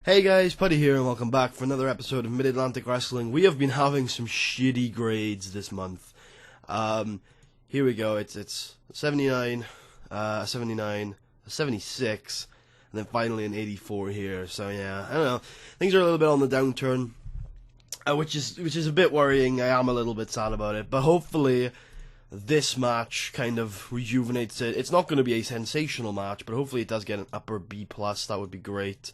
Hey guys, Putty here and welcome back for another episode of Mid-Atlantic Wrestling. We have been having some shitty grades this month. Here we go, it's 79, 79, 76, and then finally an 84 here. So yeah, I don't know, things are a little bit on the downturn, which is a bit worrying. I am a little bit sad about it, but hopefully this match kind of rejuvenates it. It's not going to be a sensational match, but hopefully it does get an upper B+, that would be great.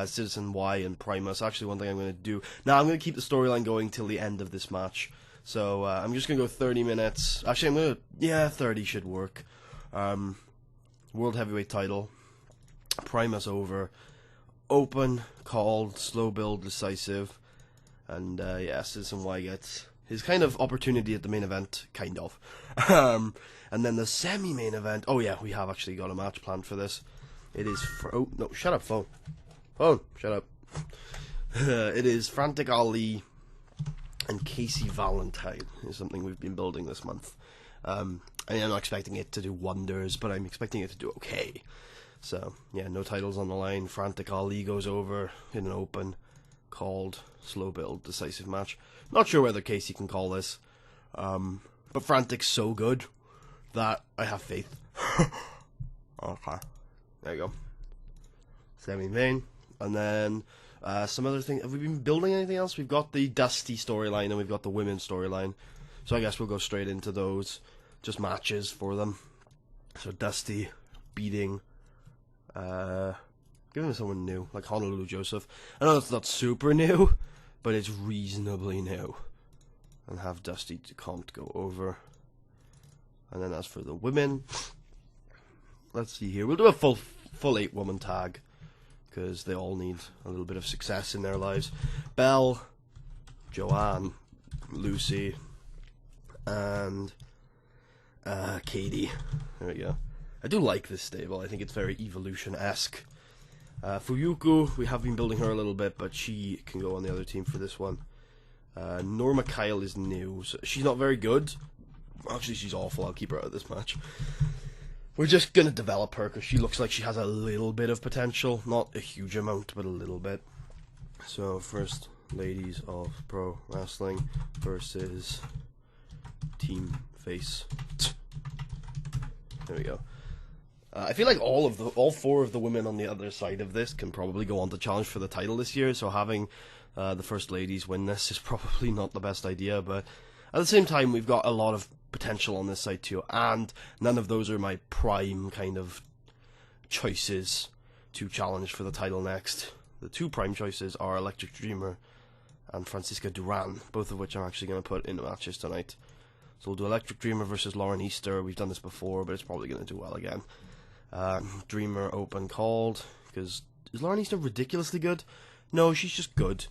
Citizen Y and Primus. Actually, one thing I'm going to do now, I'm going to keep the storyline going till the end of this match. So I'm just going to go 30 minutes. Actually, 30 should work. World Heavyweight title. Primus over. Open, called, slow build, decisive. And Citizen Y gets his kind of opportunity at the main event, kind of. And then the semi-main event. Oh yeah, we have actually got a match planned for this. It is oh no, shut up, phone. Phone, shut up. It is Frantic Ali and Casey Valentine is something we've been building this month. I'm not expecting it to do wonders, but I'm expecting it to do okay. So, yeah, no titles on the line. Frantic Ali goes over in an open, called, slow build, decisive match. Not sure whether Casey can call this, but Frantic's so good that I have faith. Okay, there you go. Semi-main. And then some other thing. Have we been building anything else? We've got the Dusty storyline and we've got the women's storyline. So I guess we'll go straight into those. Just matches for them. So Dusty beating, giving someone new, like Honolulu Joseph. I know it's not super new, but it's reasonably new. And have Dusty Compt go over. And then as for the women, let's see here. We'll do a full 8-woman tag, because they all need a little bit of success in their lives. Belle, Joanne, Lucy, and Katie. There we go. I do like this stable. I think it's very Evolution-esque. Fuyuku, we have been building her a little bit, but she can go on the other team for this one. Norma Kyle is new. So she's not very good. Actually, she's awful. I'll keep her out of this match. We're just going to develop her because she looks like she has a little bit of potential. Not a huge amount, but a little bit. So, first, Ladies of Pro Wrestling versus Team Face. There we go. I feel like all four of the women on the other side of this can probably go on to challenge for the title this year, so having the first ladies win this is probably not the best idea, but at the same time, we've got a lot of potential on this side too, and none of those are my prime kind of choices to challenge for the title next. The two prime choices are Electric Dreamer and Francisca Duran, both of which I'm actually going to put in the matches tonight. So we'll do Electric Dreamer versus Lauren Easter. We've done this before, but it's probably going to do well again. Dreamer open called, because is Lauren Easter ridiculously good? No, she's just good.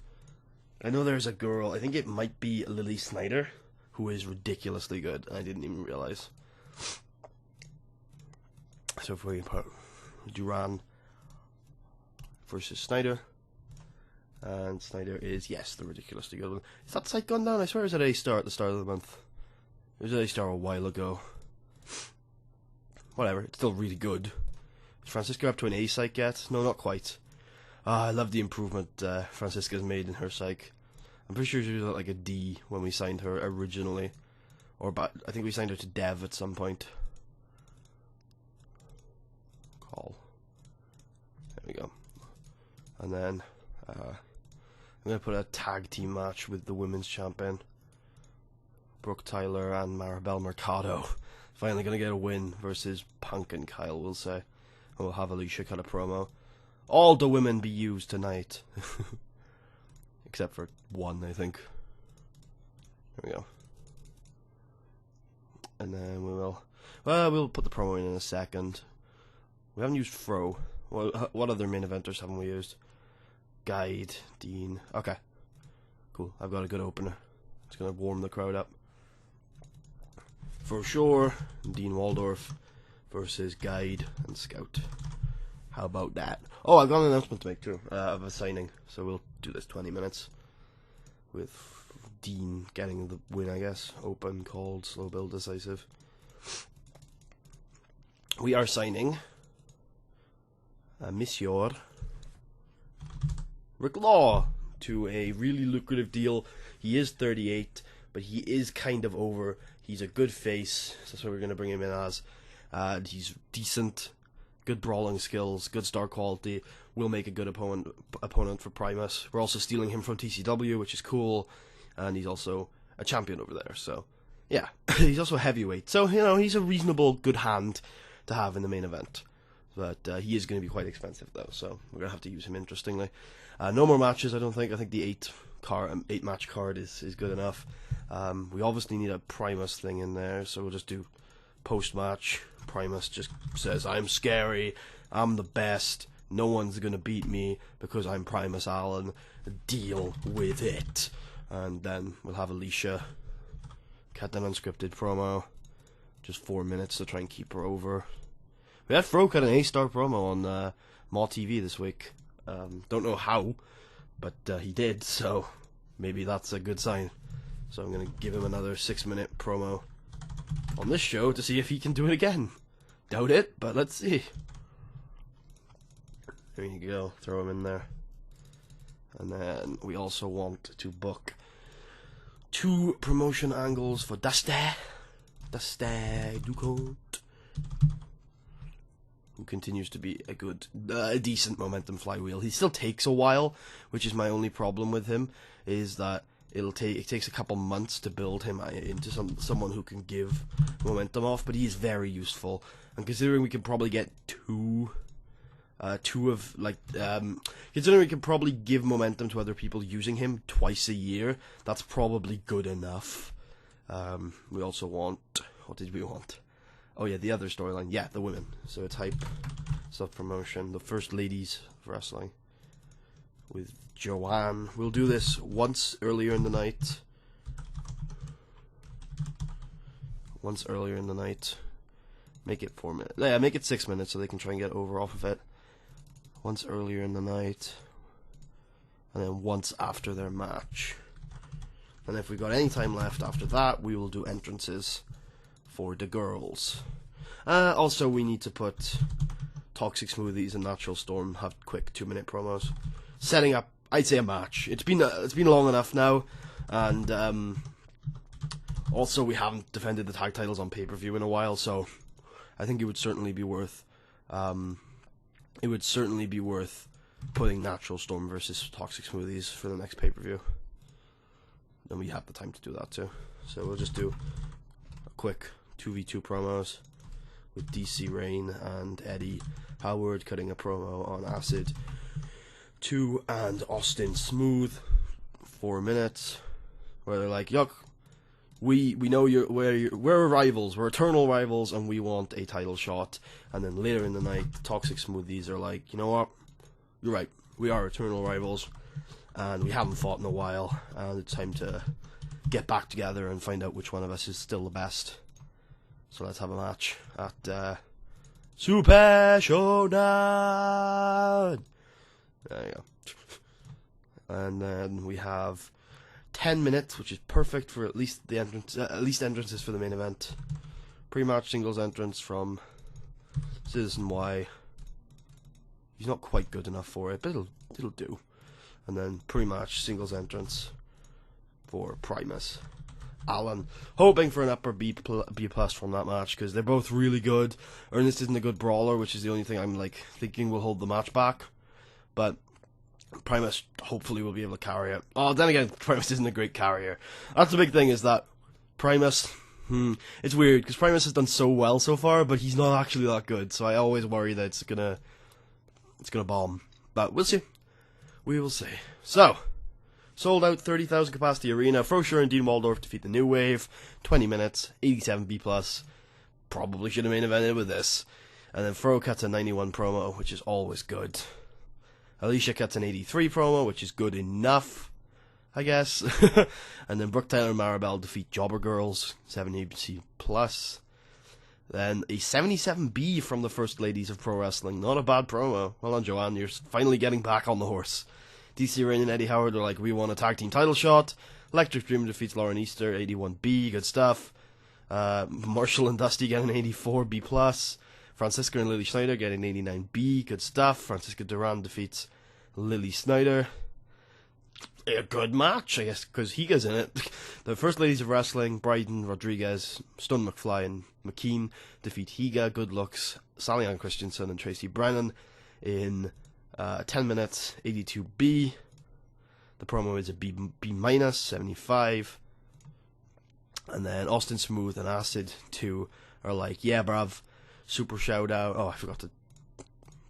I know there's a girl, I think it might be Lily Snyder, who is ridiculously good, and I didn't even realize. So if we put Duran versus Snyder, and Snyder is, yes, the ridiculously good one. Is that site gone down? I swear it was at A-Star at the start of the month. It was at A-Star a while ago. Whatever, it's still really good. Is Francisca up to an A psych yet? No, not quite. I love the improvement Francisca's made in her psych. I'm pretty sure she was at like a D when we signed her originally. I think we signed her to Dev at some point. Call. There we go. And then, I'm going to put a tag team match with the women's champion. Brooke Tyler and Maribel Mercado. Finally going to get a win versus Punk and Kyle, we'll say. And we'll have Alicia cut a promo. All the women be used tonight. Except for one, I think. There we go. And then we'll put the promo in a second. We haven't used Fro. What other main eventers haven't we used? Guide, Dean. Okay. Cool. I've got a good opener. It's going to warm the crowd up. For sure, Dean Waldorf versus Guide and Scout. How about that? Oh, I've got an announcement to make too, of a signing. So we'll do this 20 minutes. With Dean getting the win, I guess. Open, called, slow build, decisive. We are signing Monsieur Rick Law to a really lucrative deal. He is 38, but he is kind of over. He's a good face. So that's what we're going to bring him in as. He's decent, good brawling skills, good star quality. Will make a good opponent for Primus. We're also stealing him from TCW, which is cool. And he's also a champion over there. So, yeah. He's also a heavyweight. So, you know, he's a reasonable, good hand to have in the main event. But he is going to be quite expensive, though. So, we're going to have to use him interestingly. No more matches, I don't think. I think the 8-match card is good enough. We obviously need a Primus thing in there. So, we'll just do post-match. Primus just says, I'm scary. I'm the best. No one's going to beat me because I'm Primus Allen. Deal with it. And then we'll have Alicia cut an unscripted promo. Just 4 minutes to try and keep her over. We had Fro cut an A-star promo on Maw TV this week. Don't know how, but he did, so maybe that's a good sign. So I'm going to give him another 6-minute promo on this show to see if he can do it again. Doubt it, but let's see. There you go, throw him in there. And then we also want to book 2 promotion angles for Dusty Ducote, who continues to be a decent momentum flywheel. He still takes a while, which is my only problem with him, is that it takes a couple months to build him into someone who can give momentum off, but he is very useful. And considering we can probably get considering we can probably give momentum to other people using him twice a year, that's probably good enough. We also want, what did we want? Oh yeah, the other storyline. Yeah, the women. So it's hype, self-promotion, the first ladies of wrestling with Joanne. We'll do this once earlier in the night. Make it 4 minutes. Yeah, make it 6 minutes so they can try and get over off of it. Once earlier in the night. And then once after their match. And if we've got any time left after that, we will do entrances for the girls. Also, we need to put Toxic Smoothies and Natural Storm have quick 2-minute promos, setting up, I'd say, a match. It's been long enough now, and also we haven't defended the tag titles on pay-per-view in a while, so I think it would certainly be worth putting Natural Storm versus Toxic Smoothies for the next pay-per-view. And we have the time to do that too. So we'll just do a quick 2v2 promos with DC Rain and Eddie Howard cutting a promo on Acid 2 and Austin Smooth. 4 minutes where they're like, yuck, we know we're rivals, we're eternal rivals, and we want a title shot. And then later in the night, the Toxic Smoothies are like, you know what, you're right, we are eternal rivals, and we haven't fought in a while, and it's time to get back together and find out which one of us is still the best. So let's have a match at Super Showdown. There you go. And then we have 10 minutes, which is perfect for at least entrances for the main event. Pre-match singles entrance from Citizen Y. He's not quite good enough for it, but it'll do. And then pre-match singles entrance for Primus Allen. Hoping for an upper B plus from that match, because they're both really good. Ernest isn't a good brawler, which is the only thing I'm thinking will hold the match back. But Primus hopefully will be able to carry it. Oh, then again, Primus isn't a great carrier. That's the big thing, is that Primus, it's weird, because Primus has done so well so far, but he's not actually that good, so I always worry that it's gonna bomb. But we'll see. We will see. So, sold out 30,000 capacity arena. Frosher and Dean Waldorf defeat the New Wave. 20 minutes, 87 B+. Probably should have main evented with this. And then Fro cuts a 91 promo, which is always good. Alicia cuts an 83 promo, which is good enough, I guess. And then Brooke Tyler and Maribel defeat Jobber Girls, 70 C+. Then a 77B from the First Ladies of Pro Wrestling. Not a bad promo. Well done, Joanne. You're finally getting back on the horse. DC Rain and Eddie Howard are like, we want a tag team title shot. Electric Dream defeats Lauren Easter, 81B. Good stuff. Marshall and Dusty get an 84B+. Francisca and Lily Snyder get an 89B. Good stuff. Francisca Duran defeats Lily Snyder. a good match, I guess, because Higa's in it. The First Ladies of Wrestling, Bryden, Rodriguez, Stun McFly, and McKean defeat Higa, Good Looks, Sally Ann Christensen, and Tracy Brennan in 10 minutes, 82B. The promo is a B minus, 75. And then Austin Smooth and Acid 2 are like, yeah, bruv, super shout out. Oh, I forgot to.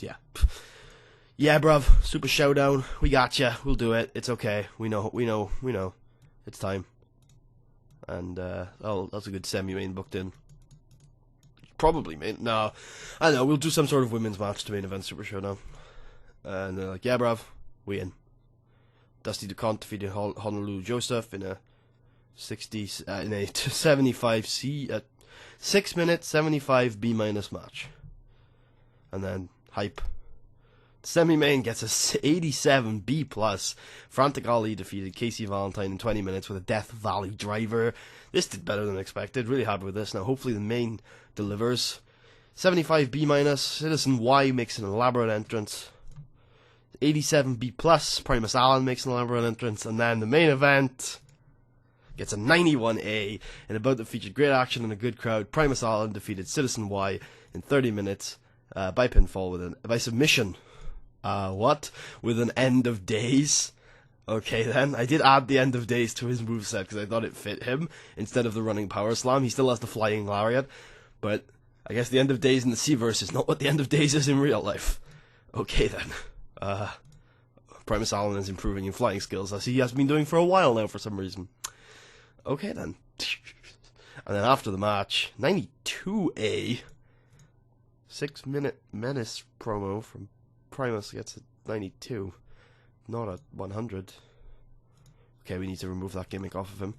Yeah. Yeah, bruv, super showdown. We gotcha. We'll do it. It's okay. We know. It's time. And, that's a good semi-main booked in. Probably main. No. I know. We'll do some sort of women's match to main event Super Showdown. And they're like, yeah, bruv, we in. Dusty DeCont defeated Honolulu Joseph in a 75C, 6 minute 75 B minus match. And then hype. Semi-main gets a 87 B plus. Frantic Ali defeated Casey Valentine in 20 minutes with a Death Valley driver. This did better than expected. Really happy with this. Now hopefully the main delivers. 75 B minus. Citizen Y makes an elaborate entrance. 87 B plus. Primus Allen makes an elaborate entrance. And then the main event gets a 91A. In a bout that featured great action and a good crowd, Primus Allen defeated Citizen Y in 30 minutes by pinfall by submission. What? With an end of days? Okay then, I did add the end of days to his moveset because I thought it fit him instead of the running power slam. He still has the flying lariat, but I guess the end of days in the C-verse is not what the end of days is in real life. Okay then. Primus Allen is improving in flying skills as he has been doing for a while now for some reason. Okay then. And then after the match, 92A, 6 minute menace promo from Primus gets a 92, not a 100. Okay, we need to remove that gimmick off of him.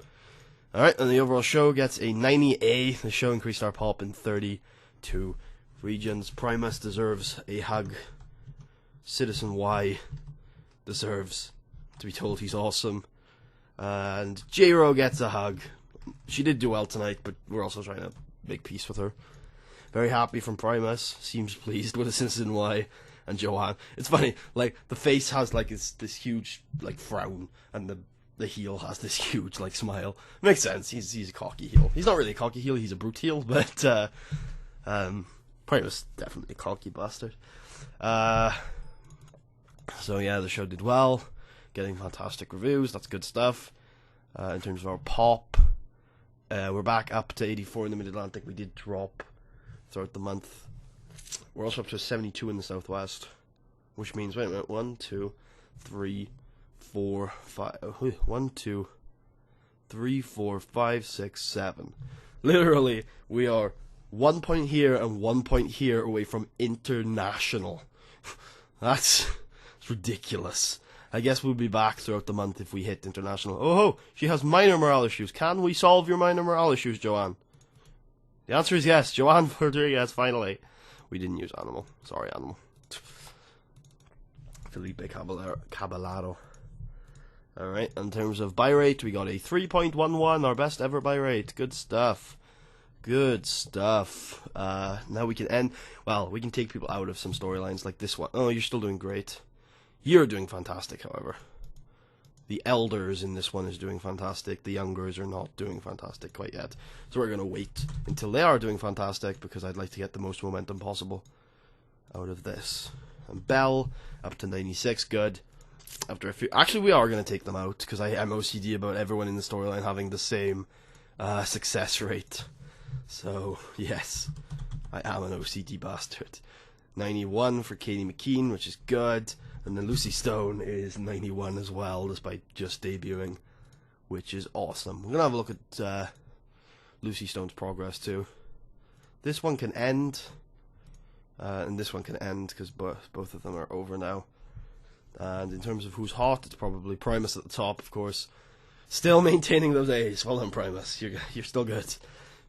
Alright, and the overall show gets a 90A. The show increased our pop in 32 regions. Primus deserves a hug. Citizen Y deserves to be told he's awesome. And J-Ro gets a hug. She did do well tonight, but we're also trying to make peace with her. Very happy from Primus. Seems pleased with Citizen Y. And Joanne. It's funny, like, the face has, like, this huge, like, frown, and the heel has this huge, like, smile. Makes sense, he's a cocky heel. He's not really a cocky heel, he's a brute heel, but, Primus, definitely a cocky bastard. So, yeah, the show did well, getting fantastic reviews, that's good stuff. In terms of our pop, we're back up to 84 in the Mid-Atlantic. We did drop throughout the month. We're also up to 72 in the Southwest, which means, wait a minute, 1, 2, 3, 4, 5, 1, 2, 3, 4, 5, 6, 7. Literally, we are 1 point here and 1 point here away from international. That's ridiculous. I guess we'll be back throughout the month if we hit international. Oh, she has minor morale issues. Can we solve your minor morale issues, Joanne? The answer is yes. Joanne Rodriguez, finally. We didn't use Animal. Sorry, Animal. Felipe Caballero. Alright, in terms of buy rate, we got a 3.11, our best ever buy rate. Good stuff. Good stuff. Now we can end. Well, we can take people out of some storylines like this one. Oh, you're still doing great. You're doing fantastic, however. The elders in this one is doing fantastic. The youngers are not doing fantastic quite yet. So we're going to wait until they are doing fantastic because I'd like to get the most momentum possible out of this. And Bell, up to 96, good. After a few... Actually, we are going to take them out because I am OCD about everyone in the storyline having the same success rate. So, yes, I am an OCD bastard. 91 for Katie McKean, which is good. And then Lucy Stone is 91 as well, despite just debuting, which is awesome. We're going to have a look at Lucy Stone's progress, too. This one can end, and this one can end, because both of them are over now. And in terms of who's hot, it's probably Primus at the top, of course. Still maintaining those A's. Well done, Primus. You're still good.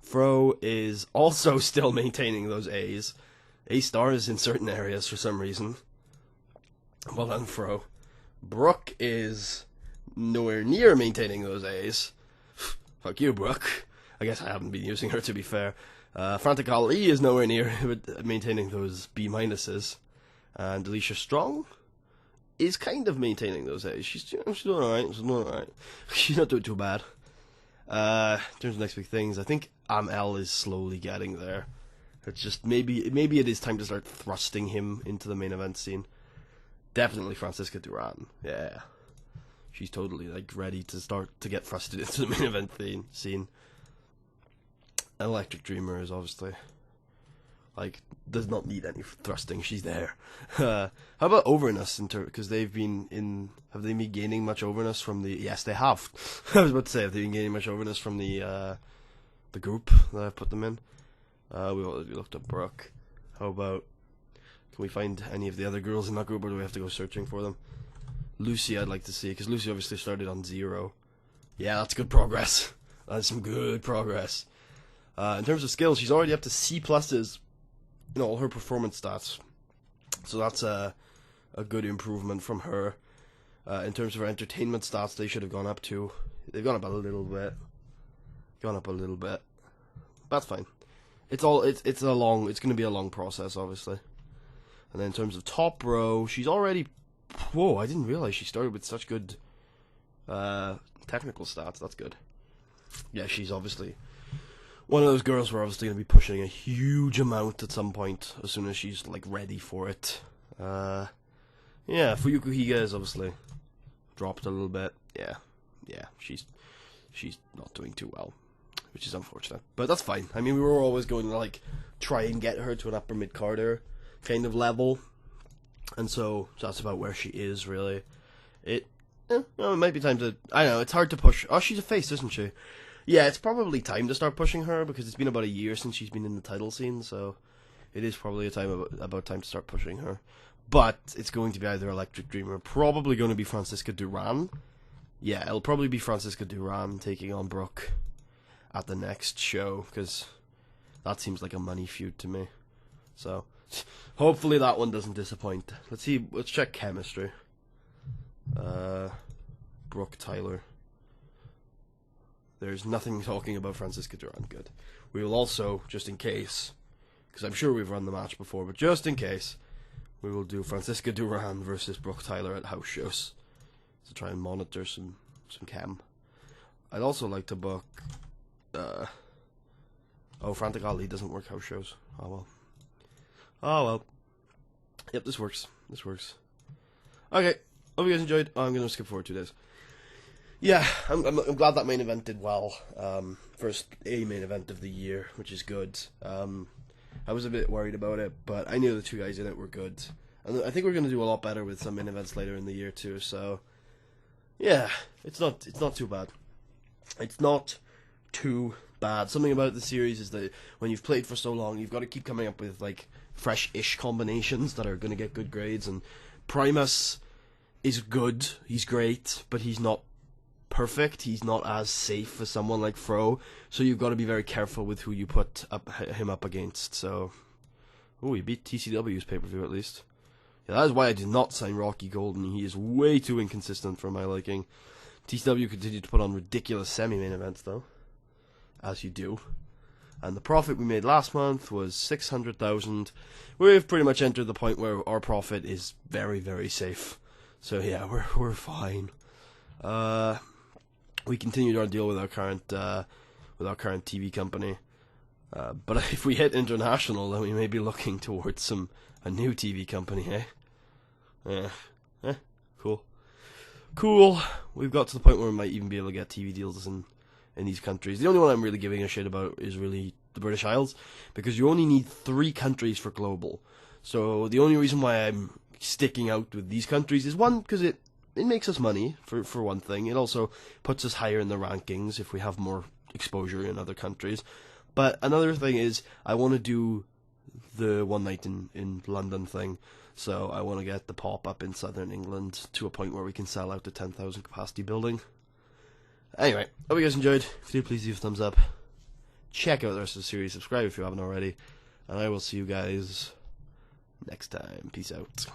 Fro is also still maintaining those A's. A-stars in certain areas for some reason. Well done, Fro. Brooke is nowhere near maintaining those A's. Fuck you, Brooke. I guess I haven't been using her, to be fair. Frantic Ali is nowhere near maintaining those B minuses. And Alicia Strong is kind of maintaining those A's. She's doing alright. She's doing alright. She's not doing too bad. In terms of next big things, I think Amel is slowly getting there. It's just maybe it is time to start thrusting him into the main event scene. Definitely Francisca Duran. Yeah. She's totally like ready to start to get thrusted into the main event scene. Electric Dreamer is obviously like does not need any thrusting. She's there. How about Overness because have they been gaining much Overness from the? Yes, they have. I was about to say, have they been gaining much Overness from the group that I've put them in? We already looked up Brooke. How about, can we find any of the other girls in that group, or do we have to go searching for them? Lucy I'd like to see, because Lucy obviously started on 0. Yeah, that's good progress. That's some good progress. In terms of skills, she's already up to C pluses in all her performance stats. So that's a good improvement from her. In terms of her entertainment stats, they should have gone up too. They've gone up a little bit. That's fine. It's going to be a long process, obviously. And then in terms of top row, she's already, whoa, I didn't realize she started with such good technical stats. That's good. Yeah, she's obviously one of those girls we're obviously going to be pushing a huge amount at some point, as soon as she's like ready for it. Yeah, Fuyuko Higa is obviously dropped a little bit. Yeah, she's not doing too well, which is unfortunate, but that's fine. I mean, we were always going to like try and get her to an upper mid carder kind of level, and so that's about where she is really. It might be time to. I know it's hard to push. Oh, she's a face, isn't she? Yeah, it's probably time to start pushing her because it's been about a year since she's been in the title scene, so it is probably about time to start pushing her. But it's going to be either Electric Dreamer, probably going to be Francisca Duran. Yeah, it'll probably be Francisca Duran taking on Brooke at the next show, because that seems like a money feud to me. So hopefully that one doesn't disappoint. Let's check chemistry. Brooke Tyler. There's nothing talking about Francisca Duran. Good. We will also, just in case, because I'm sure we've run the match before, but just in case, we will do Francisca Duran versus Brooke Tyler at house shows to try and monitor some chem. I'd also like to book. Frantic Ali doesn't work house shows. Oh well. Yep, this works. Okay, hope you guys enjoyed. I'm gonna skip forward 2 days. Yeah, I'm glad that main event did well. First main event of the year, which is good. I was a bit worried about it, but I knew the 2 guys in it were good, and I think we're gonna do a lot better with some main events later in the year too. So, yeah, it's not too bad. It's not too bad. Something about the series is that when you've played for so long, you've got to keep coming up with like fresh-ish combinations that are gonna get good grades. And Primus is good. He's great, but he's not perfect. He's not as safe as someone like Fro, so you've got to be very careful with who you put him up against. So, he beat TCW's pay-per-view at least. Yeah, that is why I did not sign Rocky Golden. He is way too inconsistent for my liking. TCW continued to put on ridiculous semi-main events though, as you do. And the profit we made last month was 600,000. We've pretty much entered the point where our profit is very, very safe. So yeah, we're fine. We continued our deal with our current TV company, but if we hit international, then we may be looking towards a new TV company, Cool. We've got to the point where we might even be able to get TV deals in these countries. The only one I'm really giving a shit about is really the British Isles, because you only need 3 countries for global. So the only reason why I'm sticking out with these countries is, one, because it makes us money, for one thing. It also puts us higher in the rankings if we have more exposure in other countries. But another thing is, I want to do the one night in London thing. So I want to get the pop up in southern England to a point where we can sell out the 10,000 capacity building. Anyway, hope you guys enjoyed. If you do, please leave a thumbs up. Check out the rest of the series. Subscribe if you haven't already. And I will see you guys next time. Peace out.